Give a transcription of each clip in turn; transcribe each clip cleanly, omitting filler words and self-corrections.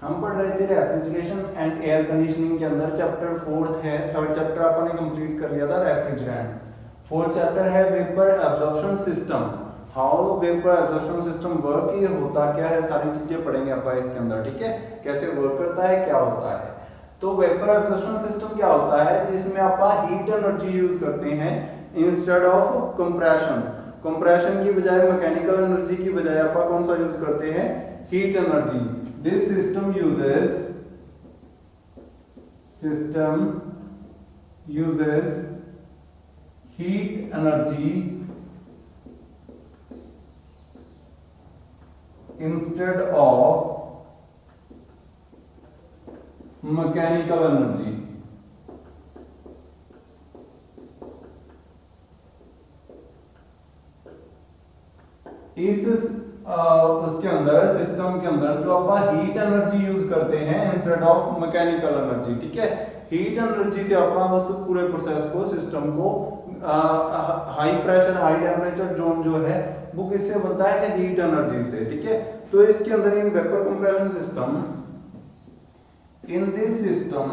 हम पढ़ रहे थे रेफ्रिजरेशन एंड एयर कंडीशनिंग के अंदर चैप्टर 4 है, थर्ड चैप्टर आपने कंप्लीट कर लिया था रेफ्रिजरेंट। फोर्थ चैप्टर है vapour absorption system, how vapour absorption system work, ये होता क्या है, सारी चीजें पढ़ेंगे अपन इसके अंदर, ठीक है, कैसे वर्क करता है, क्या होता है। तो वेपर एब्जॉर्प्शन सिस्टम क्या होता है, जिसमें आप हीट एनर्जी यूज करते हैं इंस्टेड ऑफ कंप्रेशन। कंप्रेशन की बजाय, मैकेनिकल एनर्जी की बजाय आप कौन सा यूज करते हैं, heat energy. This system uses heat energy instead of mechanical energy। इस उसके अंदर, सिस्टम के अंदर जो आप हीट एनर्जी यूज करते हैं इंस्टेड ऑफ मैकेनिकल एनर्जी, ठीक है। हीट एनर्जी से आप उस पूरे प्रोसेस को, सिस्टम को high pressure high temperature zone जो है वो किससे बनता है, हीट एनर्जी से, ठीक है। तो इसके अंदर in vapour compression system, in this system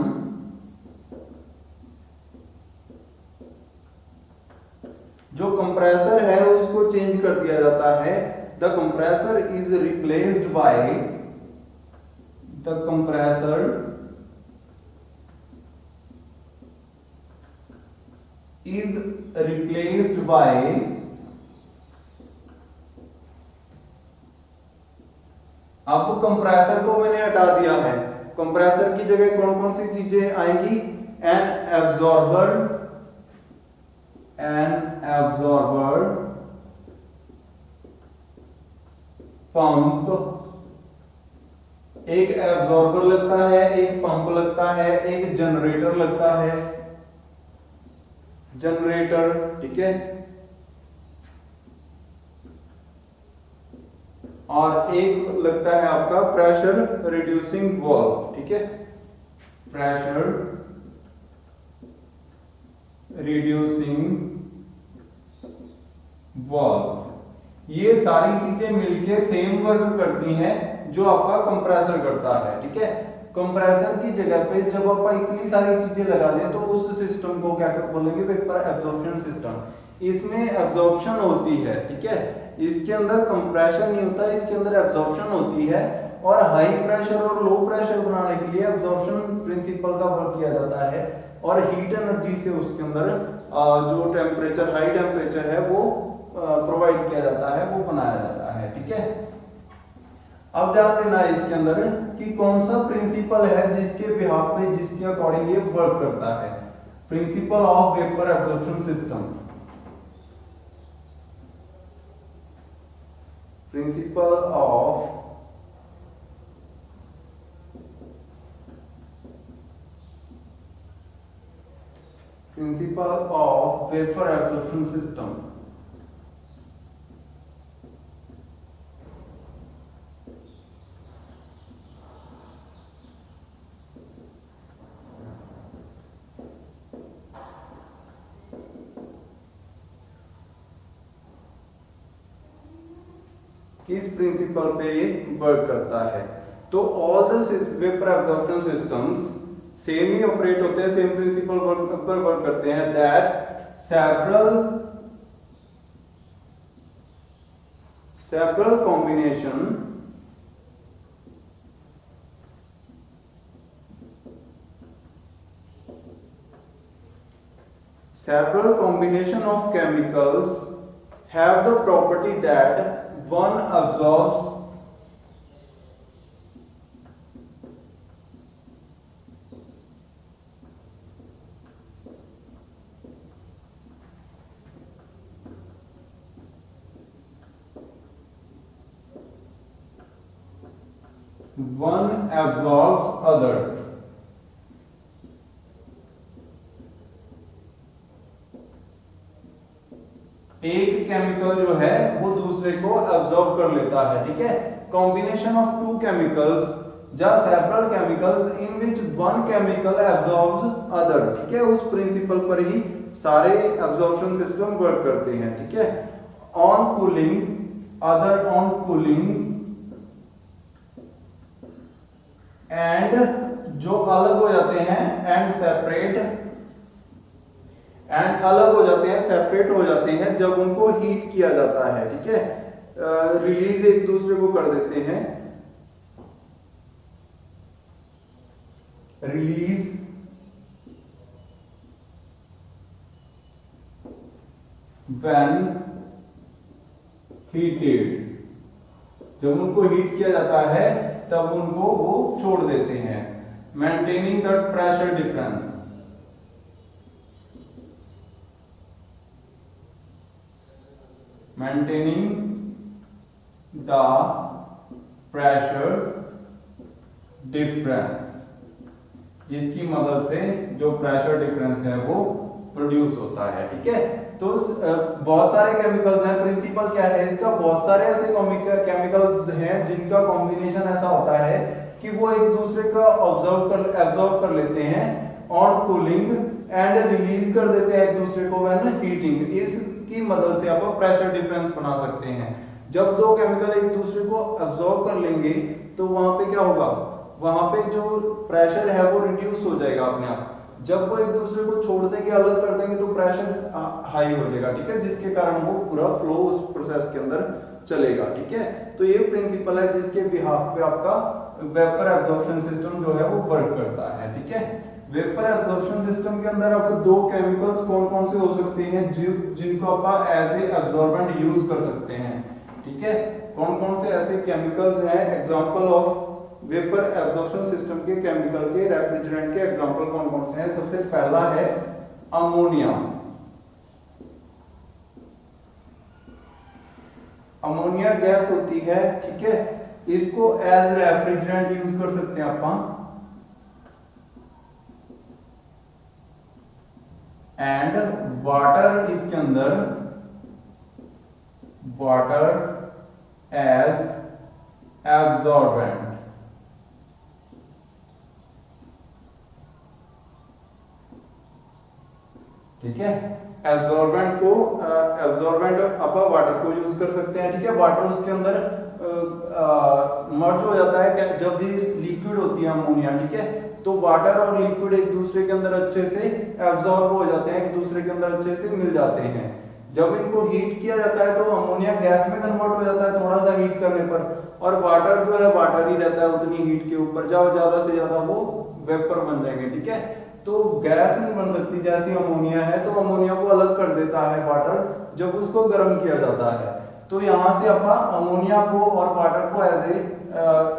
जो कंप्रेसर है उसको चेंज कर दिया जाता है। The compressor is replaced by, the compressor is replaced by अब कंप्रेसर को मैंने हटा दिया है, कंप्रेसर की जगह कौन कौन सी चीजें आएंगी, एन एब्जॉर्बर, पंप, एक एब्जॉर्बर लगता है, एक पंप लगता है, एक जनरेटर लगता है, जनरेटर, ठीक है, और एक लगता है आपका प्रेशर रिड्यूसिंग वाल्व, ठीक है, प्रेशर रिड्यूसिंग वाल्व। ये सारी चीजें मिलके सेम वर्क करती हैं जो आपका कंप्रेसर करता है, ठीक है। कंप्रेसर की जगह पे जब आप इतनी सारी चीजें लगा दें तो उस सिस्टम को क्या बोलेंगे, वेपर एब्जॉर्प्शन सिस्टम। इसमें एब्जॉर्प्शन होती है, ठीक है, इसके अंदर कंप्रेशन नहीं होता, इसके अंदर एब्जॉर्प्शन होती है। और हाई प्रेशर और लो प्रेशर बनाने के लिए एब्जॉर्प्शन प्रिंसिपल का वर्क किया जाता है, और हीट एनर्जी से उसके अंदर जो टेम्परेचर, हाई टेम्परेचर है वो प्रोवाइड किया जाता है, वो बनाया जाता है, ठीक है। अब ध्यान देना है इसके अंदर कि कौन सा प्रिंसिपल है जिसके बिहाफ पे, जिसके अकॉर्डिंग ये वर्क करता है। Principle of vapour absorption system, principle of vapour absorption system. किस प्रिंसिपल पे ये वर्क करता है। तो all the vapour absorption systems same he operate होते हैं, सेम प्रिंसिपल पर वर्क करते हैं, that several combination of chemicals have the property that one absorbs other। एक केमिकल जो है वो दूसरे को एब्जॉर्ब कर लेता है, ठीक है। Combination of two chemicals, several chemicals in which one chemical absorbs other, ठीक है। उस प्रिंसिपल पर ही सारे एब्जॉर्प्शन सिस्टम वर्क करते हैं, ठीक है। ऑन कूलिंग एंड जो अलग हो जाते हैं एंड सेपरेट, एंड अलग हो जाते हैं, सेपरेट हो जाते हैं जब उनको हीट किया जाता है, ठीक है। रिलीज एक दूसरे को कर देते हैं, रिलीज व्हेन हीटेड, जब उनको हीट किया जाता है तब उनको वो छोड़ देते हैं। Maintaining the pressure difference, maintaining the pressure difference, जिसकी मदद से जो प्रेशर डिफरेंस है वो प्रोड्यूस होता है, ठीक है। तो बहुत सारे केमिकल्स हैं, प्रिंसिपल क्या है इसका, बहुत सारे ऐसे केमिकल्स हैं जिनका कॉम्बिनेशन ऐसा होता है कि वो एक दूसरे का एब्जॉर्ब कर लेते हैं ऑन कूलिंग एंड रिलीज कर देते हैं एक दूसरे को व्हेन हीटिंग। इसकी मदद से आप प्रेशर डिफरेंस बना सकते हैं। जब दो केमिकल एक दूसरे को एब्जॉर्ब कर लेंगे तो वहां पे क्या होगा, वहां पे जो प्रेशर है वो रिड्यूस हो जाएगा अपने आप। जब वो एक दूसरे को छोड़ देंगे, अलग कर देंगे, तो प्रेशर हाई हो जाएगा, ठीक है, जिसके कारण वो पूरा फ्लो उस प्रोसेस के अंदर चलेगा, ठीक है। तो ये प्रिंसिपल है जिसके बिहाफ पे आपका वेपर एब्जॉर्प्शन सिस्टम जो है वो वर्क करता है, ठीक है। वेपर एब्जॉर्प्शन सिस्टम के अंदर आपको दो केमिकल्स कौन कौन से हो सकते हैं जिनको आप एज ए एब्जॉर्बेंट यूज कर सकते हैं, ठीक है। कौन कौन से ऐसे केमिकल्स हैं, example of vapour absorption system के केमिकल के, रेफ्रिजरेंट के एग्जांपल कौन कौन से हैं। सबसे पहला है अमोनिया। अमोनिया गैस होती है, ठीक है, इसको एज रेफ्रिजरेंट यूज कर सकते हैं आप। एंड वाटर इसके अंदर, वाटर एज एब्जॉर्बेंट, ठीक है। एब्जॉर्बेंट को एब्जॉर्बेंट आप वाटर को यूज कर सकते हैं, ठीक है। वाटर उसके अंदर मर्ज हो जाता है जब भी लिक्विड होती है अमोनिया, ठीक है। तो वाटर और लिक्विड एक दूसरे के अंदर अच्छे से एब्जॉर्ब हो जाते हैं, एक दूसरे के अंदर अच्छे से मिल जाते हैं। जब इनको हीट किया जाता है तो अमोनिया गैस में कन्वर्ट हो जाता है थोड़ा सा हीट करने पर, और वाटर जो है वाटर ही रहता है उतनी हीट के ऊपर, जाओ ज्यादा से ज्यादा वो वेपर बन जाएंगे, ठीक है। तो गैस नहीं बन सकती जैसी अमोनिया है, तो अमोनिया को अलग कर देता है वाटर जब उसको गर्म किया जाता है। तो यहां से आप अमोनिया को और वाटर को एज ए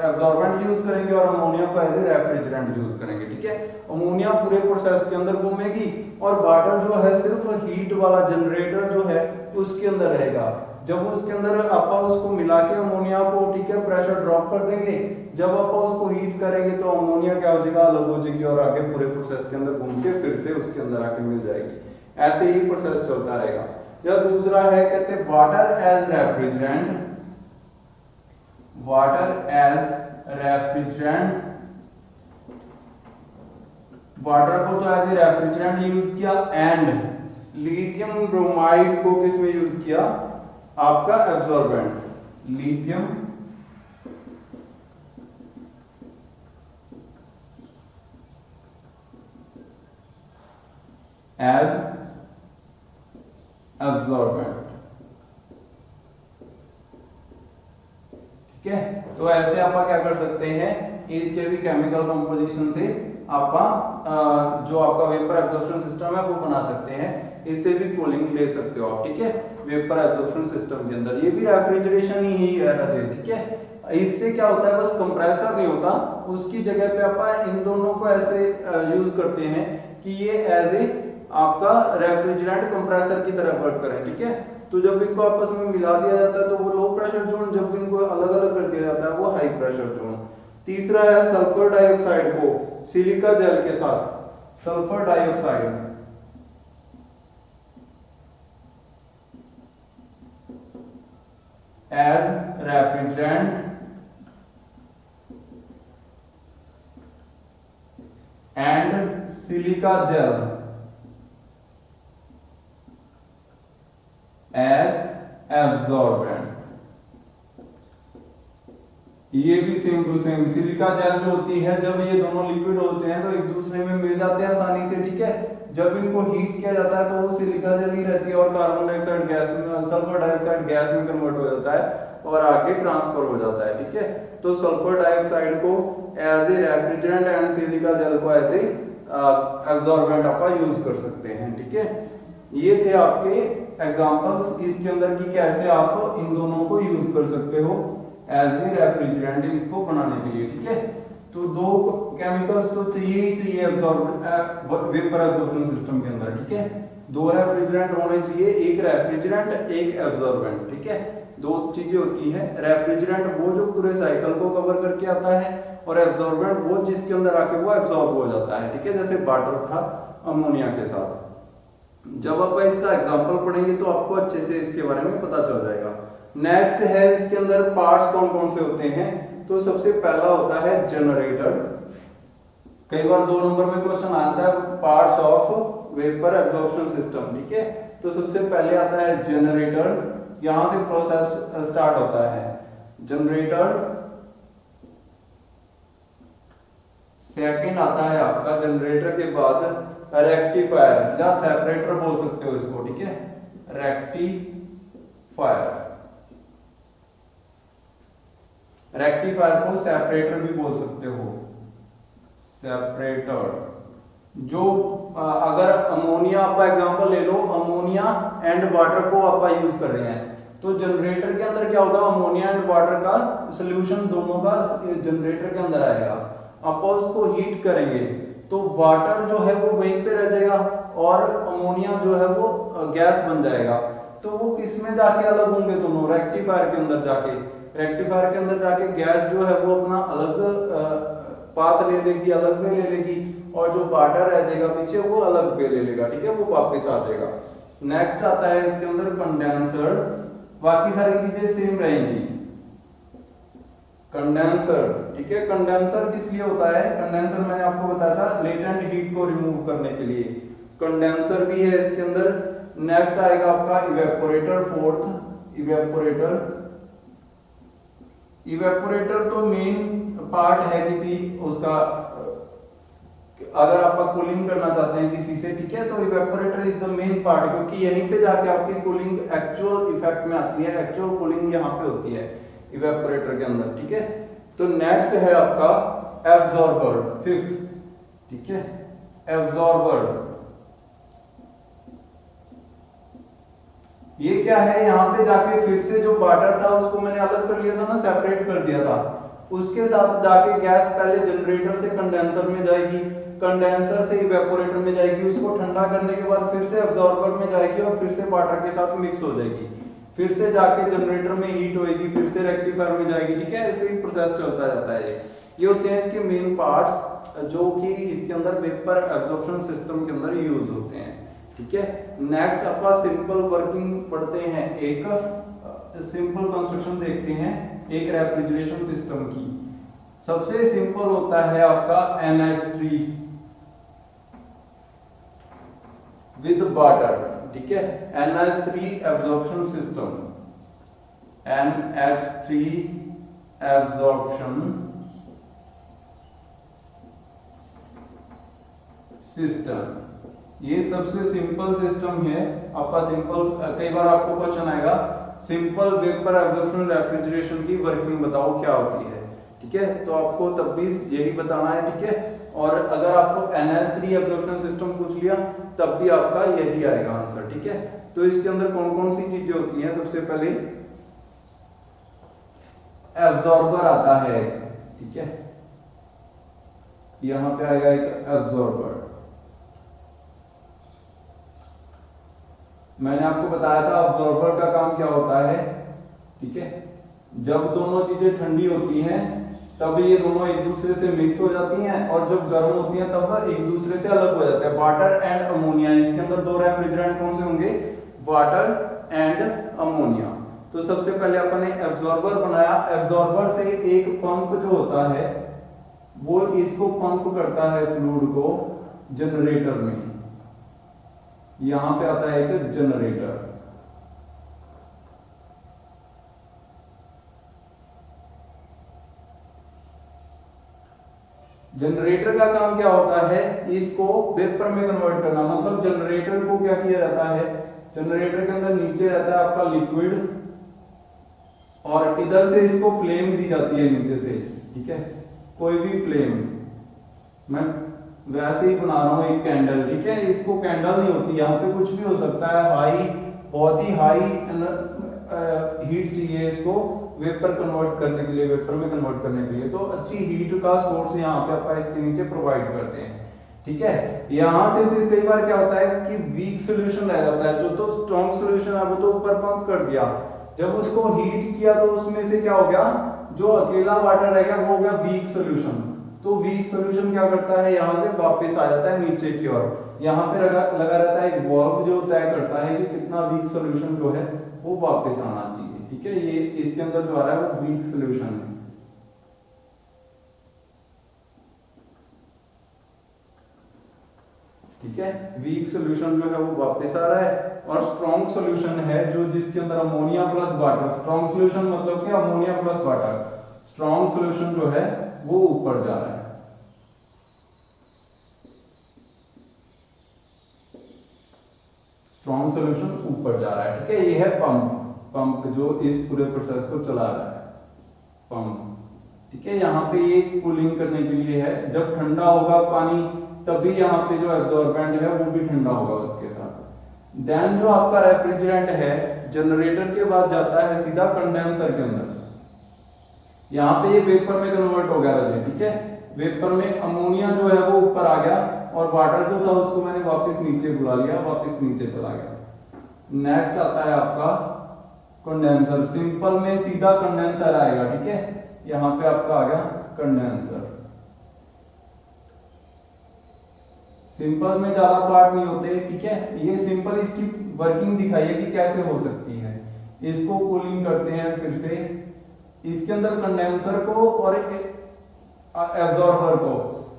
एब्जॉर्बेंट यूज करेंगे और अमोनिया को एज ए रेफ्रिजरेंट यूज करेंगे, ठीक है। अमोनिया पूरे प्रोसेस के अंदर घूमेगी और वाटर जो है सिर्फ हीट वाला जनरेटर जो है उसके अंदर रहेगा। जब उसके अंदर आप उसको मिला के अमोनिया को, ठीक है, प्रेशर ड्रॉप कर देंगे, जब आप उसको हीट करेंगे तो अमोनिया क्या हो जाएगा, अलग हो जाएगी और आगे पूरे प्रोसेस के अंदर घूम के फिर से उसके अंदर आके मिल जाएगी। ऐसे ही प्रोसेस चलता रहेगा। या दूसरा है कहते हैं water as refrigerant, water as refrigerant, water को तो एज ए रेफ्रिजरेंट यूज किया, एंड लिथियम ब्रोमाइड को किसमें यूज किया, आपका एब्जॉर्बेंट, लिथियम एज एब्जॉर्बेंट, ठीक है। तो ऐसे आप क्या कर सकते हैं, इसके भी केमिकल कंपोजिशन से आप जो आपका वेपर एब्जॉर्प्शन सिस्टम है वो बना सकते हैं, इससे भी कूलिंग ले सकते हो आप, ठीक है, वेपर एब्जॉर्प्शन सिस्टम के अंदर। ये भी रेफ्रिजरेशन ही है राजे, ठीक है। इससे क्या होता है, बस कंप्रेसर नहीं होता, उसकी जगह पे आप इन दोनों को ऐसे यूज करते हैं कि ये एज ए आपका रेफ्रिजरेंट कंप्रेसर की तरह वर्क करें, ठीक है। तो जब इनको आपस में मिला दिया जाता है तो वो लो प्रेशर जोन, जब इनको अलग अलग कर दिया जाता है वो हाई प्रेशर जोन। तीसरा है सल्फर डाइऑक्साइड को सिलिका जेल के साथ, sulphur dioxide as refrigerant and silica gel as absorbent. ये भी same to same silica gel जो होती है, जब ये दोनों लिक्विड होते हैं तो एक दूसरे में मिल जाते हैं आसानी से, ठीक है। जब इनको हीट किया जाता है तो वो सिलिका जेल ही रहती है और कार्बन डाइऑक्साइड गैस में, सल्फर डाइऑक्साइड गैस में कन्वर्ट हो जाता है और आगे ट्रांसफर हो जाता है, ठीक है। तो सल्फर डाइऑक्साइड को as a refrigerant and silica gel को एज ए एब्जॉर्बेंट आप यूज कर सकते हैं, ठीक है। ये थे आपके एग्जांपल्स इसके अंदर की कैसे आप इन दोनों को यूज कर सकते हो एज ए रेफ्रिजरेंट इसको बनाने के लिए, ठीक है। तो दो केमिकल्स तो चाहिए ही चाहिए वेपर एब्जॉर्प्शन सिस्टम के अंदर, ठीक है। दो रेफ्रिजरेंट होने चाहिए, एक रेफ्रिजरेंट एक एब्जॉर्बेंट, ठीक है। दो चीजें होती है, रेफ्रिजरेंट वो जो पूरे साइकिल को कवर करके आता है और एब्जॉर्बेंट वो जिसके अंदर आके वो एब्जॉर्ब हो जाता है, ठीक है। जैसे वाटर था अमोनिया के साथ। जब आप इसका एग्जांपल पढ़ेंगे तो आपको अच्छे से इसके बारे में पता चल जाएगा। नेक्स्ट है इसके अंदर पार्ट्स कौन कौन से होते हैं। तो सबसे पहला होता है जनरेटर। कई बार 2 नंबर में क्वेश्चन आता है parts of vapour absorption system, ठीक है। तो सबसे पहले आता है जनरेटर, यहां से प्रोसेस स्टार्ट होता है जनरेटर। सेकंड आता है आपका जनरेटर के बाद रेक्टिफायर या सेपरेटर बोल सकते हो इसको, ठीक है। रेक्टिफायर को सेपरेटर भी बोल सकते हो, सेपरेटर। जो अगर अमोनिया आप एग्जांपल ले लो, अमोनिया एंड वाटर को आप यूज कर रहे हैं तो जनरेटर के अंदर क्या होगा, अमोनिया एंड वाटर का सॉल्यूशन दोनों का जनरेटर के अंदर आएगा। आप उसको हीट करेंगे तो वाटर जो है वो वहीं पे रह जाएगा और अमोनिया जो है वो गैस बन जाएगा। तो वो किस में जाके अलग होंगे दोनों, रेक्टिफायर के अंदर जाके। रेक्टिफायर के अंदर जाके गैस जो है वो अपना अलग पाथ ले लेगी, अलग वे ले लेगी, और जो वाटर रह जाएगा पीछे वो अलग वे ले लेगा, ठीक है, वो वापस आ जाएगा। नेक्स्ट आता है इसके अंदर कंडेंसर। बाकी सारी चीजें सेम रहेंगी। कंडेंसर, ठीक है। कंडेंसर किस लिए होता है, कंडेंसर मैंने आपको बताया था लेटेंट हीट को रिमूव करने के लिए, कंडेंसर भी है इसके अंदर। नेक्स्ट आएगा आपका इवेपोरेटर, फोर्थ इवेपोरेटर। इवेपोरेटर तो मेन पार्ट है किसी उसका, अगर आप कूलिंग करना चाहते हैं किसी से, ठीक है, तो evaporator is the main part, क्योंकि यहीं पे जाके आपकी कूलिंग एक्चुअल इफेक्ट में आती है, एक्चुअल कूलिंग यहाँ पे होती है इवेपोरेटर के अंदर, ठीक है। तो नेक्स्ट है आपका एब्जॉर्बर, फिफ्थ, ठीक है, एब्जॉर्बर। ये क्या है, यहाँ पे जाके फिर से जो वाटर था उसको मैंने अलग कर लिया था ना, सेपरेट कर दिया था, उसके साथ जाके गैस पहले जनरेटर से कंडेंसर में जाएगी, कंडेंसर से इवेपोरेटर में जाएगी, उसको ठंडा करने के बाद फिर से एब्जॉर्बर में जाएगी और फिर से वाटर के साथ मिक्स हो जाएगी, फिर से जाके जनरेटर में हीट होएगी, फिर से रेक्टिफायर में जाएगी, ठीक है। ऐसे ही प्रोसेस चलता जाता है। ये होते हैं इसके मेन पार्ट्स जो कि इसके अंदर वेपर एब्जॉर्प्शन सिस्टम के अंदर यूज होते हैं, ठीक है। नेक्स्ट आपका सिंपल वर्किंग पढ़ते हैं, एक सिंपल कंस्ट्रक्शन देखते हैं एक रेफ्रिजरेशन सिस्टम की। सबसे सिंपल होता है आपका NH3 विद वाटर, ठीक है, NH3 absorption system, NH3 absorption system. ये सबसे सिंपल सिस्टम है आपका। सिंपल, कई बार आपको क्वेश्चन आएगा सिंपल वेपर एब्जॉर्प्शन रेफ्रिजरेशन की वर्किंग बताओ क्या होती है, ठीक है, तो आपको तब भी यही बताना है, ठीक है। और अगर आपको NH3 एब्जॉर्प्शन सिस्टम पूछ लिया तब भी आपका यही आएगा आंसर, ठीक है। तो इसके अंदर कौन कौन सी चीजें होती हैं, सबसे पहले एब्जॉर्बर आता है, ठीक है, यहां पे आएगा एक एब्जॉर्बर। मैंने आपको बताया था एब्जॉर्बर का काम क्या होता है, ठीक है। जब दोनों चीजें ठंडी होती हैं तब ये दोनों एक दूसरे से मिक्स हो जाती हैं, और जब गर्म होती हैं तब एक दूसरे से अलग हो जाते हैं। वाटर एंड अमोनिया, इसके अंदर दो रेफ्रिजरेंट कौन से होंगे, वाटर एंड अमोनिया। तो सबसे पहले अपन ने एब्जॉर्बर बनाया। एब्जॉर्बर से एक पंप जो होता है वो इसको पंप करता है फ्लूइड को जनरेटर में। यहां पे आता है एक जनरेटर। जनरेटर का काम क्या होता है, इसको वेपर में कन्वर्ट करना। मतलब जनरेटर को क्या किया जाता है, जनरेटर के अंदर नीचे रहता है आपका लिक्विड और इधर से इसको फ्लेम दी जाती है नीचे से, ठीक है। कोई भी फ्लेम, मैं वैसे ही बना रहा हूं एक कैंडल, ठीक है। इसको कैंडल नहीं होती, यहाँ पे कुछ भी हो सकता है। हाई, बहुत ही हाई हीट चाहिए इसको वेपर कन्वर्ट करने के लिए, वेपर में कन्वर्ट करने के लिए। तो अच्छी हीट का सोर्स यहाँ पे अपन इसके नीचे प्रोवाइड करते हैं, ठीक है। यहाँ से फिर कई बार क्या होता है कि वीक सोल्यूशन रह जाता है, जो तो स्ट्रॉन्ग सोल्यूशन है वो तो ऊपर पंप कर दिया, जब उसको हीट किया तो उसमें से क्या हो गया, जो अकेला वाटर रह गया वो हो गया वीक सोल्यूशन। तो वीक सोल्यूशन क्या करता है, यहाँ से वापस आ जाता है नीचे की ओर। यहाँ पे लगा रहता है एक वाल्व जो तय करता है कि कितना वीक सोल्यूशन जो है वो वापस आना चाहिए, ठीक है। ये इसके अंदर जो आ रहा है वो वीक सोल्यूशन है, ठीक है। वीक सोल्यूशन जो है वो वापस आ रहा है। और स्ट्रॉन्ग सोल्यूशन है जो जिसके अंदर ammonia plus water, strong solution मतलब कि ammonia plus water, strong solution जो है वो ऊपर जा रहा है। स्ट्रॉन्ग सोल्यूशन ऊपर जा रहा है, ठीक है। ये है पंप, पंप जो इस पूरे प्रोसेस को चला रहा है, पंप, ठीक है। यहाँ पे ये कूलिंग करने के लिए है, जब ठंडा होगा पानी तभी यहाँ पे जो एब्जॉर्बेंट है वो भी ठंडा होगा उसके साथ। देन जो आपका रेफ्रिजरेंट है जनरेटर के बाद जाता है सीधा कंडेंसर के अंदर। यहाँ पे ये वेपर में कन्वर्ट हो गया रहे, ठीक है। वेपर में अमोनिया जो है वो ऊपर आ गया और वाटर जो था उसको मैंने वापस नीचे बुला लिया, वापस नीचे चला गया। नेक्स्ट आता है आपका कंडेंसर। सिंपल में सीधा कंडेंसर आएगा, ठीक है। यहाँ पे आपका आ गया कंडेंसर। सिंपल में ज्यादा पार्ट नहीं होते, ठीक है। ये सिंपल इसकी वर्किंग दिखाइए कि कैसे हो सकती है। इसको कूलिंग करते हैं फिर से, इसके अंदर कंडेंसर को और एब्जॉर्बर को,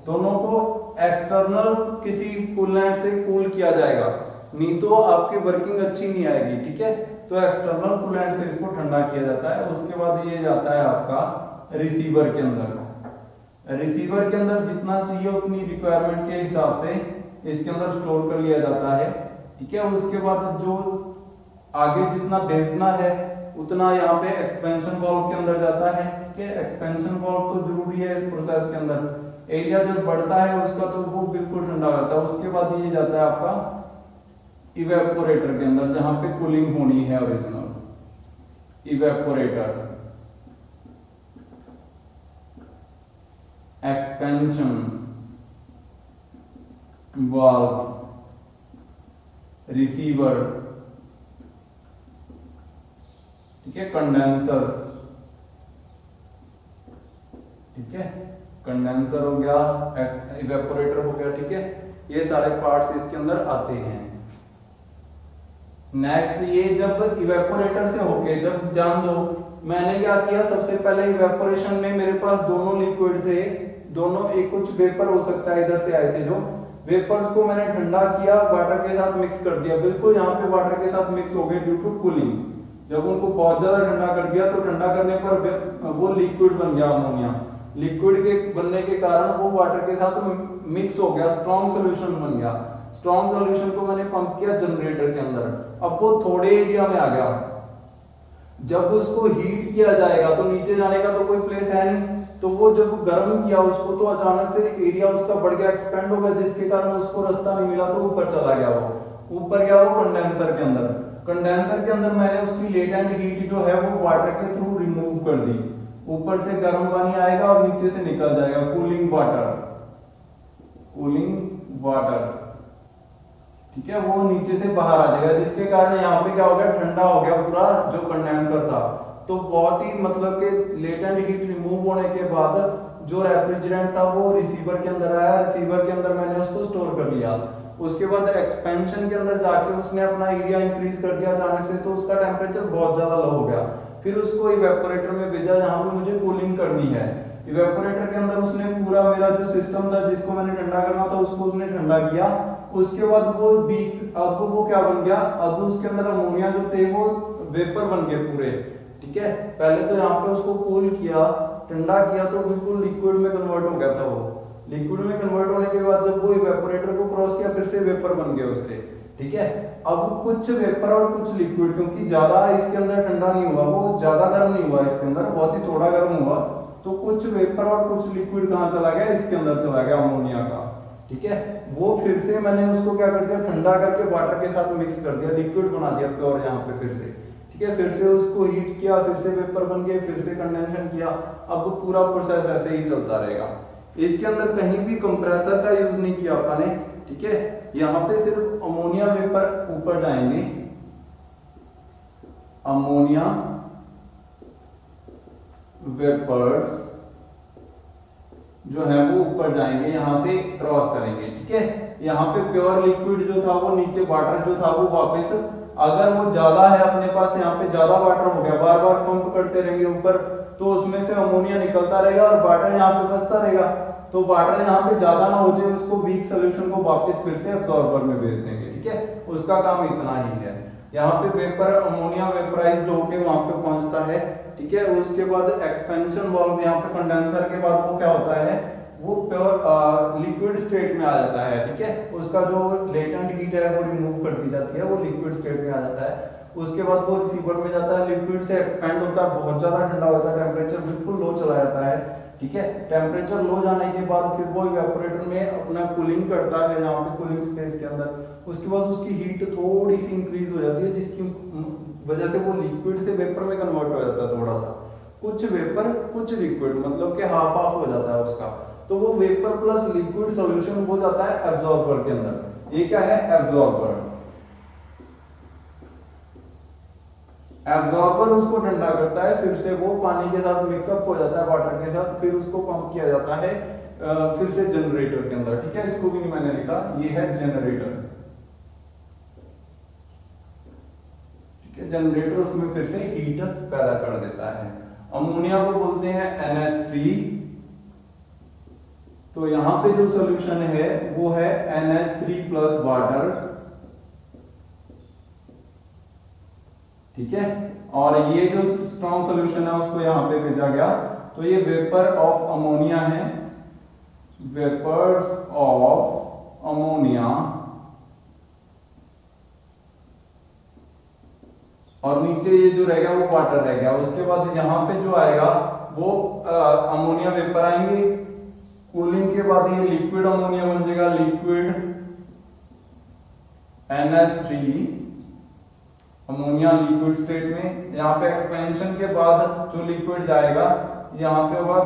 दोनों को एक्सटर्नल किसी कूलेंट से कूल किया जाएगा, नहीं तो आपकी वर्किंग अच्छी नहीं आएगी, ठीक है। तो एक्सटर्नल कूलेंट से इसको ठंडा किया जाता है। उसके बाद ये जाता है आपका रिसीवर के अंदर। रिसीवर के अंदर जितना चाहिए उतनी रिक्वायरमेंट के हिसाब से इसके अंदर स्टोर कर लिया जाता है, ठीक है। उसके बाद जो आगे जितना भेजना है उतना यहाँ पे एक्सपेंशन वाल्व के अंदर जाता है, ठीक है। एक्सपेंशन वाल्व तो जरूरी है इस प्रोसेस के अंदर। एरिया जब बढ़ता है उसका तो वो बिल्कुल ठंडा रहता है। उसके बाद ये जाता है आपका इवेपोरेटर के अंदर, जहां पे कूलिंग होनी है original. Evaporator, expansion valve, receiver, ठीक है, कंडेंसर, ठीक है। कंडेंसर हो गया, इवेपोरेटर हो गया, ठीक है। ये सारे पार्ट्स इसके अंदर आते हैं। नेक्स्ट ये जब इवेपोरेटर से होके, जब जान दो मैंने क्या किया, सबसे पहले इवेपोरेशन में मेरे पास दोनों लिक्विड थे, दोनों एक कुछ वेपर हो सकता है इधर से आए थे, जो वेपर्स को मैंने ठंडा किया, वाटर के साथ मिक्स कर दिया। बिल्कुल यहाँ पे वाटर के साथ मिक्स हो गए ड्यू टू कूलिंग। जब उनको बहुत ज्यादा ठंडा कर दिया तो ठंडा करने पर वो लिक्विड बन गया अमोनिया। लिक्विड के बनने के कारण वो वाटर के साथ मिक्स हो गया, स्ट्रॉन्ग सोल्यूशन बन गया। स्ट्रॉन्ग सोल्यूशन को मैंने पंप किया जनरेटर के अंदर। अब वो थोड़े एरिया में आ गया, जब उसको हीट किया जाएगा तो नीचे जाने का तो कोई प्लेस है नहीं, तो वो जब गर्म किया उसको तो अचानक से एरिया उसका बढ़ गया, एक्सपेंड हो गया, जिसके कारण उसको रास्ता नहीं मिला तो ऊपर चला गया। वो ऊपर गया वो कंडेंसर के अंदर। कंडेंसर के अंदर मैंने उसकी लेटेंट हीट जो है वो वाटर के थ्रू रिमूव कर दी। ऊपर से गर्म पानी आएगा और नीचे से निकल जाएगा कूलिंग वाटर, कूलिंग वाटर, ठीक है। वो नीचे से बाहर आ जाएगा, जिसके कारण यहाँ पे क्या हो गया, ठंडा हो गया पूरा जो कंडेंसर था। तो बहुत ही मतलब कि लेटेंट हीट रिमूव होने के बाद जो रेफ्रिजरेंट था वो रिसीवर के अंदर आया। रिसीवर के अंदर मैंने उसको स्टोर कर लिया। उसके बाद एक्सपेंशन के अंदर जाके उसने अपना एरिया इंक्रीज कर दिया अचानक से, तो उसका टेम्परेचर बहुत ज्यादा लो हो गया। फिर उसको इवेपोरेटर में भेजा जहां पे मुझे कूलिंग करनी है। इवेपोरेटर के अंदर उसने पूरा मेरा जो सिस्टम था जिसको मैंने ठंडा करना था उसको उसने ठंडा किया। उसके बाद वो बीच अब वो क्या बन गया, अब उसके अंदर अमोनिया जो थे वो वेपर बन गए पूरे, ठीक है। पहले तो यहाँ पे उसको कूल किया, ठंडा किया तो बिल्कुल लिक्विड में कन्वर्ट हो गया था वो। लिक्विड में कन्वर्ट होने के बाद जब वो इवेपोरेटर को क्रॉस किया फिर से वेपर बन गए उसके, ठीक है। अब कुछ वेपर और कुछ लिक्विड, क्योंकि ज्यादा इसके अंदर ठंडा नहीं हुआ, वो ज्यादा गर्म नहीं हुआ इसके अंदर, बहुत ही थोड़ा गर्म हुआ, तो कुछ वेपर और कुछ लिक्विड कहाँ चला गया, इसके अंदर चला गया अमोनिया का, ठीक है। वो फिर से मैंने उसको क्या कर दिया, ठंडा करके वाटर के साथ मिक्स कर दिया, लिक्विड बना दिया प्योर यहाँ पे फिर से, ठीक है। फिर से उसको हीट किया, फिर से वेपर बन गए, फिर से कंडेंसेशन किया। अब पूरा प्रोसेस ऐसे ही चलता रहेगा। इसके अंदर कहीं भी कंप्रेसर का यूज नहीं किया अपने, ठीक है। यहाँ पे सिर्फ अमोनिया वेपर ऊपर जाएंगे, अमोनिया वेपर्स जो है वो ऊपर जाएंगे, यहां से क्रॉस करेंगे, ठीक है। यहाँ पे प्योर लिक्विड जो था वो नीचे, वाटर जो था वो वापस, अगर वो ज्यादा है अपने पास, यहाँ पे ज्यादा वाटर हो गया, बार बार पंप करते रहेंगे ऊपर, तो उसमें से अमोनिया निकलता रहेगा और वाटर यहाँ पे बचता रहेगा। तो वाटर यहाँ पे ज्यादा ना हो जाए, उसको वीक सोल्यूशन को वापस फिर से अब्सॉर्बर में भेज देंगे, ठीक है। उसका काम इतना ही है। यहाँ पे वेपर अमोनिया वेपराइज्ड होके वहां पे पहुंचता है, ठीक है। उसके बाद एक्सपेंशन वाल्व, यहाँ पे कंडेंसर के बाद वो क्या होता है, वो प्योर लिक्विड स्टेट में आ जाता है, ठीक है। उसका जो लेटेंट हीट है वो रिमूव कर दी जाती है, वो लिक्विड स्टेट में आ जाता है। उसके बाद वो रिसीवर में जाता है, लिक्विड से एक्सपेंड होता है, बहुत ज्यादा ठंडा होता है, टेम्परेचर बिल्कुल लो चला जाता है, ठीक है। टेम्परेचर लो जाने के बाद फिर वो इवेपोरेटर में अपना कूलिंग करता है, यहाँ पे कूलिंग स्पेस के अंदर। उसके बाद उसकी हीट थोड़ी सी इंक्रीज हो जाती है, जिसकी वजह से वो लिक्विड से वेपर में कन्वर्ट हो जाता है, थोड़ा सा, कुछ वेपर कुछ लिक्विड, मतलब कि हाफ हाफ हो जाता है उसका। तो वो वेपर प्लस लिक्विड सॉल्यूशन हो जाता है एब्जॉर्बर के अंदर। ये क्या है, एब्जॉर्बर। एब्जॉर्बर उसको ठंडा करता है, फिर से वो पानी के साथ मिक्सअप हो जाता है वाटर के साथ, फिर उसको पंप किया जाता है फिर से जनरेटर के अंदर, ठीक है। इसको भी नहीं मैंने लिखा, ये है जनरेटर, ठीक है। जनरेटर उसमें फिर से हीट पैदा कर देता है। अमोनिया को बोलते हैं NH3, तो यहां पे जो सॉल्यूशन है वो है NH3 प्लस वाटर, ठीक है। और ये जो स्ट्रॉन्ग सॉल्यूशन है उसको यहां पे भेजा गया, तो ये वेपर ऑफ अमोनिया है, वेपर्स ऑफ अमोनिया, और नीचे ये जो रह गया वो वाटर रह गया। उसके बाद यहां पे जो आएगा वो अमोनिया वेपर आएंगे, कूलिंग के बाद ये लिक्विड अमोनिया बन जाएगा, liquid NH3 ammonia liquid state में। यहाँ पे एक्सपेंशन के बाद जो लिक्विड जाएगा यहाँ पे होगा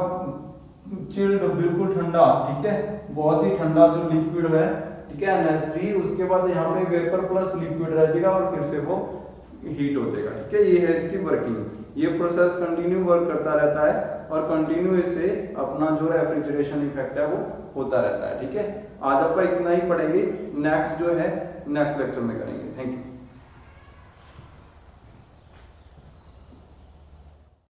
चिल्ड, बिल्कुल ठंडा, ठीक है, बहुत ही ठंडा जो लिक्विड है, ठीक है, NH3। उसके बाद यहाँ पे वेपर प्लस लिक्विड रह जाएगा और फिर से वो हीट हो जाएगा, ठीक है। ये है इसकी वर्किंग। ये प्रोसेस कंटिन्यू वर्क करता रहता है और कंटिन्यू इससे अपना जो रेफ्रिजरेशन इफेक्ट है वो होता रहता है, ठीक है। आज आप इतना ही पढ़ेंगे, नेक्स्ट जो है नेक्स्ट लेक्चर में करेंगे। Thank you.